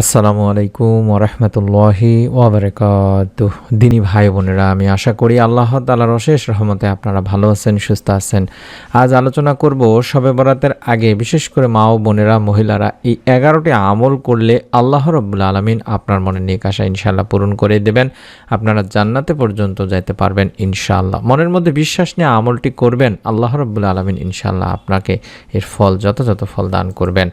আসসালামু আলাইকুম ওরহমতুল্লাহি ওয়াবারাকাতুহ। দিনী ভাই বোনেরা, আমি আশা করি আল্লাহ তাআলার অশেষ রহমতে আপনারা ভালো আছেন, সুস্থ আছেন। আজ আলোচনা করব শবে বরাতের আগে বিশেষ করে মা ও বোনেরা, মহিলারা এই 11টি আমল করলে আল্লাহ রাব্বুল আলামিন আপনার মনের নেক আশা ইনশাআল্লাহ পূরণ করে দেবেন। আপনারা জান্নাতে পর্যন্ত যাইতে পারবেন ইনশাআল্লাহ। মনের মধ্যে বিশ্বাস নিয়ে আমলটি করবেন, আল্লাহ রাব্বুল আলামিন ইনশাআল্লাহ আপনাকে এর ফল, যথাযথ ফল দান করবেন।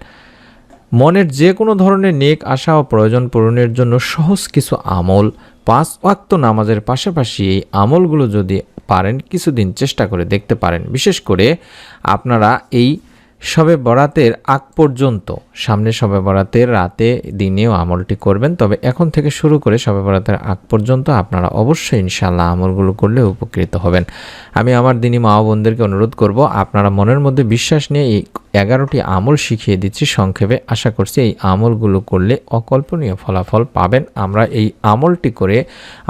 মনের যে কোনো ধরনের নেক আশা ও প্রয়োজন পূরণের জন্য সহজ কিছু আমল, 5 ওয়াক্ত নামাজের পাশাপাশি এই আমলগুলো যদি পারেন কিছুদিন চেষ্টা করে দেখতে পারেন। বিশেষ করে আপনারা এই শবে বরাতের আগ পর্যন্ত, সামনে শবে বরাতের রাতে দিনেও আমলটি করবেন, তবে এখন থেকে শুরু করে শবে বরাতের আগ পর্যন্ত আপনারা অবশ্যই ইনশাআল্লাহ আমলগুলো করলে উপকৃত হবেন। আমি আমার দিনী মা বোনদেরকে অনুরোধ করব, আপনারা মনের মধ্যে বিশ্বাস নিয়ে এই 11টি আমল শিখিয়ে দিচ্ছি সংক্ষেপে। আশা করছি এই আমলগুলো করলে অকল্পনীয় ফলাফল পাবেন। আমরা এই আমলটি করে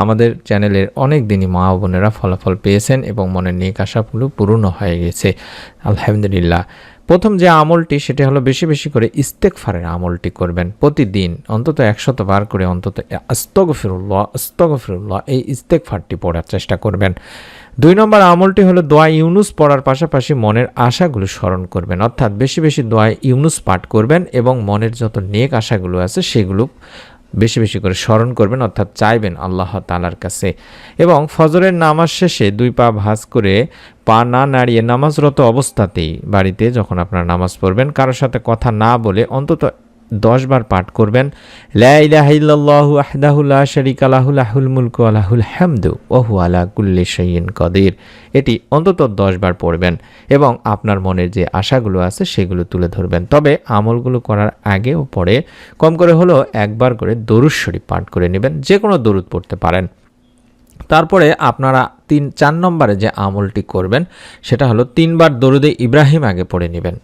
আমাদের চ্যানেলের অনেক দিনী মা বোনেরা ফলাফল পেয়েছেন এবং মনের নেক আশাগুলো পূর্ণ হয়ে গেছে আলহামদুলিল্লাহ। প্রথম যে আমলটি সেটা হলো বেশি বেশি করে ইস্তেগফারের আমলটি করবেন। প্রতিদিন অন্তত 100 বার করে অন্তত আস্তাগফিরুল্লাহ আস্তাগফিরুল্লাহ এই ইস্তেগফারটি পড়ার চেষ্টা করবেন। 2 নম্বর আমলটি হলো দোয়া ইউনুস পড়ার পাশাপাশি মনের আশাগুলো স্মরণ করবেন, অর্থাৎ বেশি বেশি দোয়া ইউনুস পাঠ করবেন এবং মনের যত নেক আশাগুলো আছে সেগুলো বেশি বেশি করে স্মরণ করবেন, অর্থাৎ চাইবেন আল্লাহ তাআলার কাছে। এবং ফজরের নামাজ শেষে 2 পা ভাঁজ করে পা না নাড়িয়ে নামাজরত অবস্থাতেই বাড়িতে যখন আপনারা নামাজ পড়বেন কারোর সাথে কথা না বলে অন্তত 10 বার পাঠ করবেন, লা ইলাহা ইল্লাল্লাহু ওয়াহদাহু লা শারীকা লাহু লাহুল মুলকু ওয়া লাহুল হামদু ওয়া হুয়া আলা কুল্লি শাইইন কাদির। এটি অন্তত 10 বার পড়বেন এবং আপনার মনের যে আশাগুলো আছে সেগুলো তুলে ধরবেন। তবে আমলগুলো করার আগে ও পরে কম করে হলেও একবার করে দরুদ শরীফ পাঠ করে নেবেন, যে কোনো দরুদ পড়তে পারেন। তারপরে আপনারা 4 নম্বরে যে আমলটি করবেন সেটা হলো 3 বার দরুদে ইব্রাহিম আগে পড়ে নেবেন।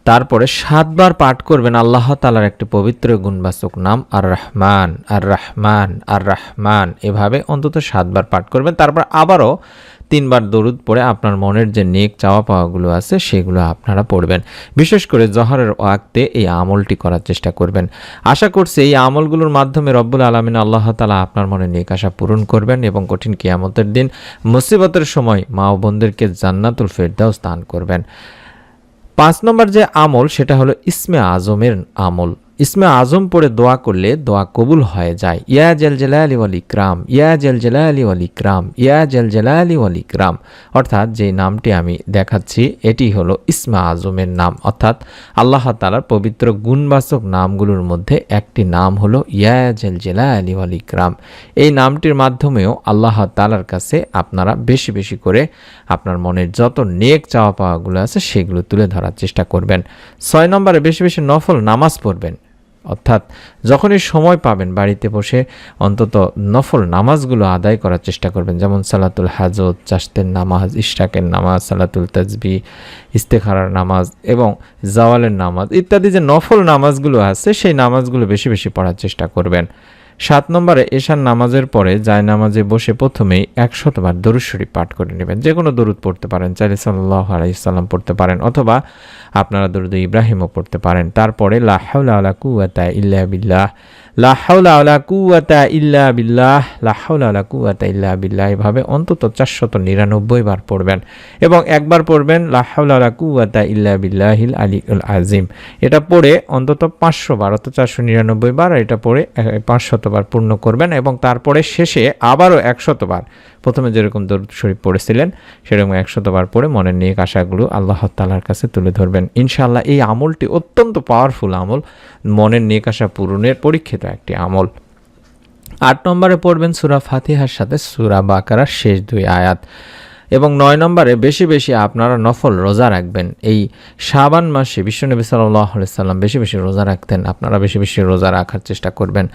তারপরে 7 বার পাঠ করবেন আল্লাহ তাআলার একটি পবিত্র গুণবাচক নাম আর রহমান আর রহমান আর রহমান, এভাবে অন্তত 7 বার পাঠ করবেন। তারপর আবারও 3 বার দরুদ পড়ে আপনার মনের যে নেক চাওয়া পাওয়াগুলো আছে সেগুলো আপনারা পড়বেন। বিশেষ করে জহরের ওয়াক্তে এই আমলটি করার চেষ্টা করবেন। আশা করছি এই আমলগুলোর মাধ্যমে রব্বুল আলামিন আল্লাহ তাআলা আপনার মনের নেক আশা পূরণ করবেন এবং কঠিন কিয়ামতের দিন মুসিবতের সময় মা ও বোনদেরকে জান্নাতুল ফেরদাউস দান করবেন। 5 নম্বর যে আমল সেটা হলো ইসমে আজমের আমল। ইসমে আজম পড়ে দোয়া করলে দোয়া কবুল হয়ে যায়। ইয়া জাল জালালি ওয়াল ইকরাম, ইয়া জাল জালালি ওয়াল ইকরাম, ইয়া জাল জালালি ওয়াল ইকরাম, অর্থাৎ যে নামটি আমি দেখাচ্ছি এটি হলো ইসমে আজমের নাম, অর্থাৎ আল্লাহ তাআলার পবিত্র গুণবাচক নামগুলোর মধ্যে একটি নাম হলো ইয়া জাল জালালি ওয়াল ইকরাম। এই নামটির মাধ্যমেও আল্লাহ তাআলার কাছে আপনারা বেশি বেশি করে আপনার মনের যত নেক চাওয়া পাওয়াগুলো আছে সেগুলো তুলে ধরার চেষ্টা করবেন। 6 নম্বরে বেশি বেশি নফল নামাজ পড়বেন, অর্থাৎ যখনই সময় পাবেন বাড়িতে বসে অন্তত নফল নামাজগুলো আদায় করার চেষ্টা করবেন, যেমন সালাতুল হাজত, চাশতের নামাজ, ইশরাকের নামাজ, সালাতুল তাসবিহ, ইস্তেখারার নামাজ এবং জাওয়ালের নামাজ ইত্যাদি যে নফল নামাজগুলো আছে সেই নামাজগুলো বেশি বেশি পড়ার চেষ্টা করবেন। 7 নম্বরে এশার নামাজের পরে জায়নামাজে বসে প্রথমেই 100 বার দরুদ শরীফ পাঠ করে নেবেন। যে কোনো দরুদ পড়তে পারেন, চাইলে সাল্লাল্লাহু আলাইহি সাল্লাম পড়তে পারেন অথবা আপনারা দরুদ ইব্রাহিমও পড়তে পারেন। তারপরে লা হাওলা ওয়ালা কুওয়াতা ইল্লা বিল্লাহ, লা হাওলা ওয়ালা কুওয়াতা ইল্লা বিল্লাহ, লা হাওলা ওয়ালা কুওয়াতা ইল্লা বিল্লাহ, এভাবে অন্তত 499 বার পড়বেন এবং একবার পড়বেন লা হাওলা ওয়ালা কুওয়াতা ইল্লা বিল্লাহিল আলিয়্যিল আযীম। এটা পড়ে অন্তত 500 বার, অর্থাৎ 499 বার, এটা পড়ে 500 বার পূর্ণ করবেন এবং তারপরে শেষে আবারও 100 বার, প্রথমে যেরকম দরুদ শরীফ পড়েছিলেন সেরকম 100 বার পড়ে মনের নেক আশাগুলো আল্লাহ তাআলার কাছে তুলে ধরবেন। ইনশাআল্লাহ এই আমলটি অত্যন্ত পাওয়ারফুল আমল, মনের নেক আশা পূরণের পরীক্ষিত একটি আমল। 8 নম্বরে পড়বেন সূরা ফাতিহার সাথে সূরা বাকারার শেষ 2 আয়াত এবং 9 নম্বরে বেশি বেশি আপনারা নফল রোজা রাখবেন। এই শাবান মাসে বিশ্বনবী সাল্লাল্লাহু আলাইহি সাল্লাম বেশি বেশি রোজা রাখতেন, আপনারা বেশি বেশি রোজা রাখার চেষ্টা করবেন।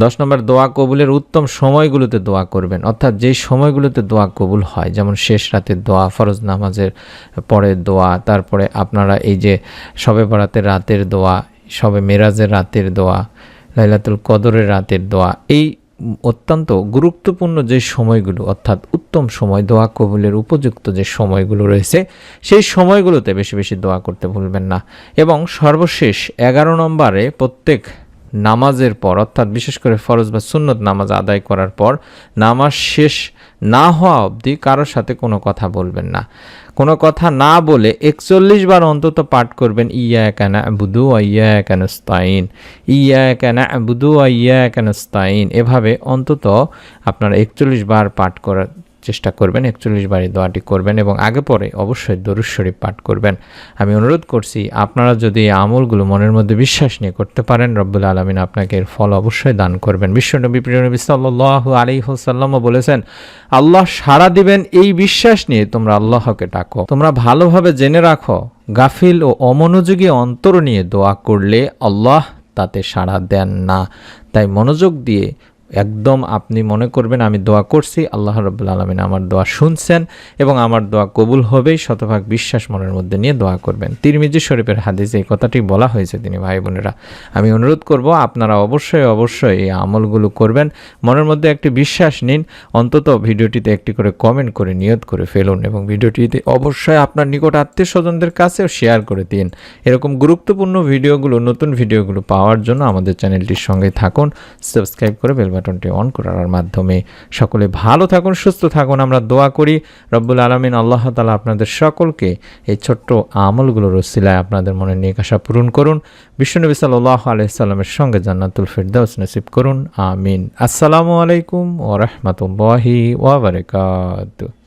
10 নম্বর দোয়া কবুলের উত্তম সময়গুলোতে দোয়া করবেন, অর্থাৎ যেই সময়গুলোতে দোয়া কবুল হয়, যেমন শেষ রাতের দোয়া, ফরজ নামাজের পরে দোয়া, তারপরে আপনারা এই যে শবে বরাতের রাতের দোয়া, শবে মেরাজের রাতের দোয়া, লাইলাতুল কদরের রাতের দোয়া, এই অত্যন্ত গুরুত্বপূর্ণ যে সময়গুলো, অর্থাৎ উত্তম সময়, দোয়া কবুলের উপযুক্ত যে সময়গুলো রয়েছে সেই সময়গুলোতে বেশি বেশি দোয়া করতে ভুলবেন না। এবং সর্বশেষ 11 নম্বরে প্রত্যেক নামাজের পর, অর্থাৎ বিশেষ করে ফরজ বা সুন্নত নামাজ আদায় করার পর নামাজ শেষ না হওয়া অবধি কারোর সাথে কোনো কথা বলবেন না। কোনো কথা না বলে 41 বার অন্তত পাঠ করবেন ইয়্যাকা না'বুদু ওয়া ইয়্যাকা নাস্তাঈন, ইয়্যাকা না'বুদু ওয়া ইয়্যাকা নাস্তাঈন। এভাবে অন্তত আপনারা 41 বার পাঠ করার চেষ্টা করবেন, 41 বার এই দোয়াটি করবেন এবং আগে পরে অবশ্যই দরুদ শরীফ পাঠ করবেন। আমি অনুরোধ করছি আপনারা যদি এই আমলগুলো মনের মধ্যে বিশ্বাস নিয়ে করতে পারেন, রব্বুল আলামিন আপনাকে এর ফল অবশ্যই দান করবেন। বিশ্বনবী প্রিয় নবী সাল্লাল্লাহু আলাইহি ওয়াসাল্লামও বলেছেন, আল্লাহ সাড়া দিবেন এই বিশ্বাস নিয়ে তোমরা আল্লাহকে ডাকো। তোমরা ভালোভাবে জেনে রাখো, গাফিল ও অমনোযোগী অন্তর নিয়ে দোয়া করলে আল্লাহ তাতে সাড়া দেন না। তাই মনোযোগ দিয়ে একদম আপনি মনে করবেন আমি দোয়া করছি, আল্লাহ রাব্বুল আলামিন আমার দোয়া শুনছেন এবং আমার দোয়া কবুল হবেই, শতভাগ বিশ্বাস মনের মধ্যে নিয়ে দোয়া করবেন। তিরমিজি শরীফের হাদিসে এই কথাটি বলা হয়েছে। তিনি ভাই বোনেরা, আমি অনুরোধ করব আপনারা অবশ্যই এই আমলগুলো করবেন। মনের মধ্যে একটি বিশ্বাস নিন, অন্তত ভিডিওটিতে একটি করে কমেন্ট করে নিয়ত করে ফেলুন এবং ভিডিওটিতে অবশ্যই আপনার নিকট আত্মীয় স্বজনদের কাছেও শেয়ার করে দিন। এরকম গুরুত্বপূর্ণ ভিডিওগুলো, নতুন ভিডিওগুলো পাওয়ার জন্য আমাদের চ্যানেলটির সঙ্গে থাকুন, সাবস্ক্রাইব করে বেল বাটনটি অন করার মাধ্যমে। সকলে ভালো থাকুন, সুস্থ থাকুন। আমরা দোয়া করি রব্বুল আলামিন আল্লাহ তাআলা আপনাদের সকলকে এই ছোট্ট আমলগুলোর ওসিলায় আপনাদের মনের নেক আশা পূরণ করুন। বিশ্বনবী সাল্লাল্লাহু আলাইহি সাল্লামের সঙ্গে জান্নাতুল ফিরদাউস নসিব করুন, আমিন। আসসালামু আলাইকুম ওয়া রাহমাতুল্লাহি ওয়া বারাকাতুহু।